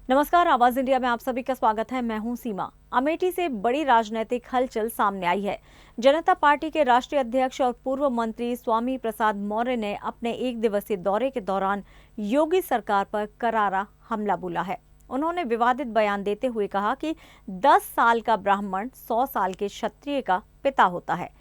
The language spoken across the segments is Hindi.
नमस्कार, आवाज इंडिया में आप सभी का स्वागत है। मैं हूं सीमा। अमेठी से बड़ी राजनीतिक हलचल सामने आई है। जनता पार्टी के राष्ट्रीय अध्यक्ष और पूर्व मंत्री स्वामी प्रसाद मौर्य ने अपने एक दिवसीय दौरे के दौरान योगी सरकार पर करारा हमला बोला है। उन्होंने विवादित बयान देते हुए कहा कि 10 साल का ब्राह्मण 100 साल के क्षत्रिय का पिता होता है।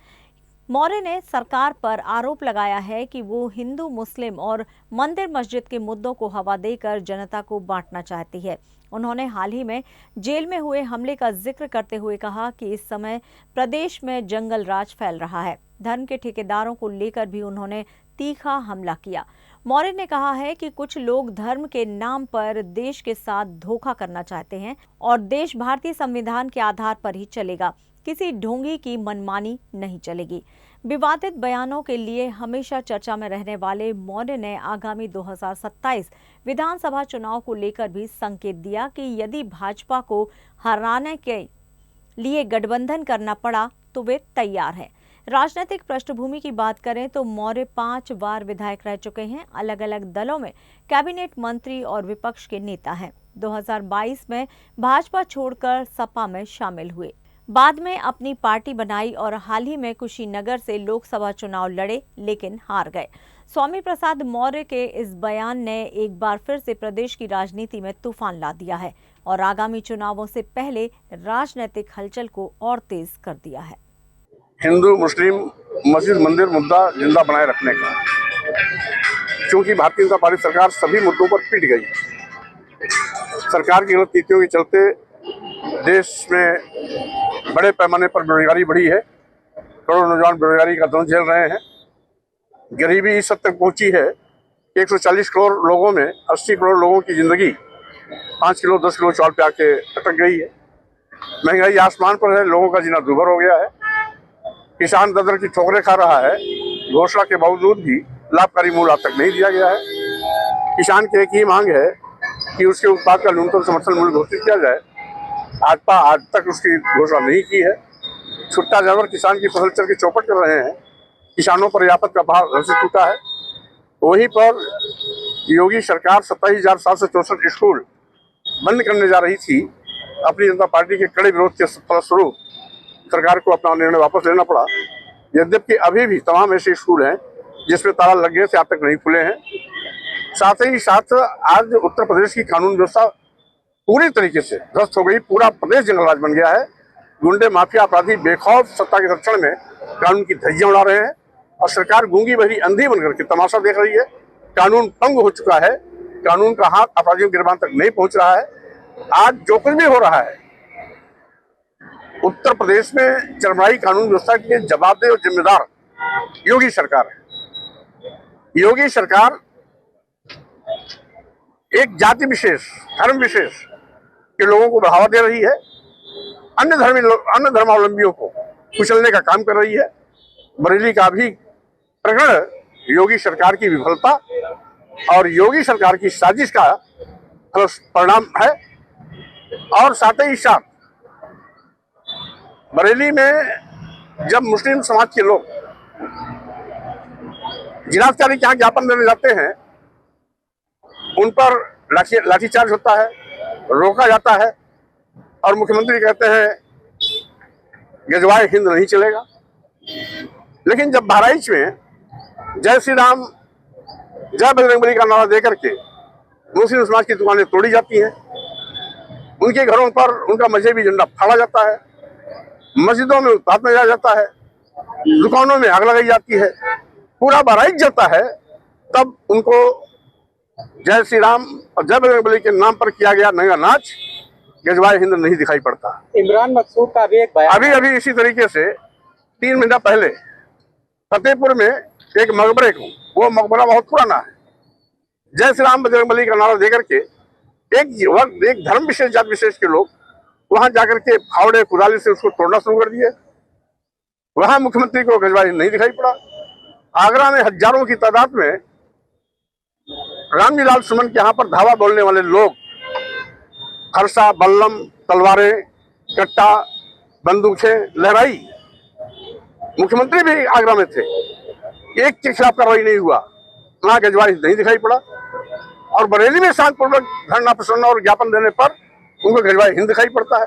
मौर्य ने सरकार पर आरोप लगाया है कि वो हिंदू, मुस्लिम और मंदिर मस्जिद के मुद्दों को हवा देकर जनता को बांटना चाहती है। उन्होंने हाल ही में जेल में हुए हमले का जिक्र करते हुए कहा कि इस समय प्रदेश में जंगल राज फैल रहा है। धर्म के ठेकेदारों को लेकर भी उन्होंने तीखा हमला किया। मौर्य ने कहा है कि कुछ लोग धर्म के नाम पर देश के साथ धोखा करना चाहते हैं और देश भारतीय संविधान के आधार पर ही चलेगा। किसी ढोंगी की मनमानी नहीं चलेगी। विवादित बयानों के लिए हमेशा चर्चा में रहने वाले मौर्य ने आगामी 2027 विधानसभा चुनाव को लेकर भी संकेत दिया कि यदि भाजपा को हराने के लिए गठबंधन करना पड़ा तो वे तैयार हैं। राजनीतिक पृष्ठभूमि की बात करें तो मौर्य 5 बार विधायक रह चुके हैं। अलग अलग दलों में कैबिनेट मंत्री और विपक्ष के नेता हैं। 2022 में भाजपा छोड़कर सपा में शामिल हुए। बाद में अपनी पार्टी बनाई और हाल ही में कुशीनगर से लोकसभा चुनाव लड़े, लेकिन हार गए। स्वामी प्रसाद मौर्य के इस बयान ने एक बार फिर से प्रदेश की राजनीति में तूफान ला दिया है और आगामी चुनावों से पहले राजनीतिक हलचल को और तेज कर दिया है। हिंदू, मुस्लिम, मस्जिद, मंदिर मुद्दा जिंदा बनाए रखने का, क्योंकि भारतीय जनता पार्टी सरकार सभी मुद्दों पर पिट गई। सरकार की गलत नीतियों के चलते देश में बड़े पैमाने पर बेरोजगारी बढ़ी है। करोड़ों नौजवान बेरोजगारी का दंश झेल रहे हैं। गरीबी इस हद तक पहुंची है कि 140 करोड़ लोगों में 80 करोड़ लोगों की जिंदगी 5 किलो 10 किलो चावल पे आके अटक गई है। महंगाई आसमान पर है, लोगों का जीना दूभर हो गया है। किसान दर की ठोकरें खा रहा है। घोषणा के बावजूद भी लाभकारी मूल्य आज तक नहीं दिया गया है। किसान की एक ही मांग है कि उसके उत्पाद का न्यूनतम समर्थन मूल्य घोषित किया जाए। आज तक उसकी घोषणा नहीं की है। छुट्टा जानवर किसान की फसल चल के चौपट कर रहे हैं। किसानों पर आफत का भार घर से टूटा है। वहीं पर योगी सरकार 27,764 स्कूल बंद करने जा रही थी। अपनी जनता पार्टी के कड़े विरोध के फलस्वरूप सरकार को अपना निर्णय वापस लेना पड़ा। यद्यपि अभी भी तमाम ऐसे स्कूल हैं जिसमें ताला लग गए थे, आज तक नहीं खुले हैं। साथ ही साथ आज उत्तर प्रदेश की कानून व्यवस्था पूरी तरीके से ध्वस्त हो गई। पूरा प्रदेश जंगलराज बन गया है। गुंडे, माफिया, अपराधी बेखौफ सत्ता के रक्षण में कानून की धज्जियां उड़ा रहे हैं और सरकार गूंगी बहरी अंधी बनकर के तमाशा देख रही है। कानून भंग हो चुका है। कानून का हाथ अपराधियों के गिरबान तक नहीं पहुंच रहा है। आज जो कुछ भी हो रहा है, उत्तर प्रदेश में चरमराई कानून व्यवस्था के जवाबदेह और जिम्मेदार योगी सरकार है। योगी सरकार एक जाति विशेष, धर्म विशेष के लोगों को बढ़ावा दे रही है। अन्य धर्मावलंबियों को कुचलने का काम कर रही है। बरेली का भी प्रकरण योगी सरकार की विफलता और योगी सरकार की साजिश का परिणाम है। और साथ ही साथ बरेली में जब मुस्लिम समाज के लोग जिलाधिकारी के यहाँ ज्ञापन देने जाते हैं, उन पर लाठीचार्ज होता है, रोका जाता है और मुख्यमंत्री कहते हैं गजवाए हिंद नहीं चलेगा। लेकिन जब बहराइच में जय श्री राम, जय बजरंगबली का नारा देकर के मुस्लिम समाज की दुकानें तोड़ी जाती हैं, उनके घरों पर उनका मजहबी झंडा फाड़ा जाता है, मस्जिदों में उत्पात में जाता है, दुकानों में आग लगाई जाती है, पूरा बहराइच जलता है, तब उनको जय श्री राम और जय बजरंगबली के नाम पर किया गया नंगा नाच गजवाए हिंद नहीं दिखाई पड़ता। इमरान मकसूद का भी एक बयान अभी इसी तरीके से 3 महीना पहले फतेहपुर में एक मकबरे को, वो मकबरा बहुत पुराना है, जय श्री राम बजरंगबली का नारा देकर के एक धर्म विशेष, जाति विशेष के लोग वहां जाकर के फावड़े कुदाली से उसको तोड़ना शुरू कर दिए। वहां मुख्यमंत्री को गजवाए नहीं दिखाई पड़ा। आगरा में हजारों की तादाद में रामजीलाल सुमन के यहाँ पर धावा बोलने वाले लोग हर्षा, बल्लम, तलवारें, कट्टा, बंदूकें लहराई। मुख्यमंत्री भी आगरा में थे, एक के खिलाफ कार्रवाई नहीं हुआ, वहां गजवाई नहीं दिखाई पड़ा। और बरेली में शांतिपूर्वक धरना प्रदर्शन और ज्ञापन देने पर उनको गजवाए हिंद दिखाई पड़ता है।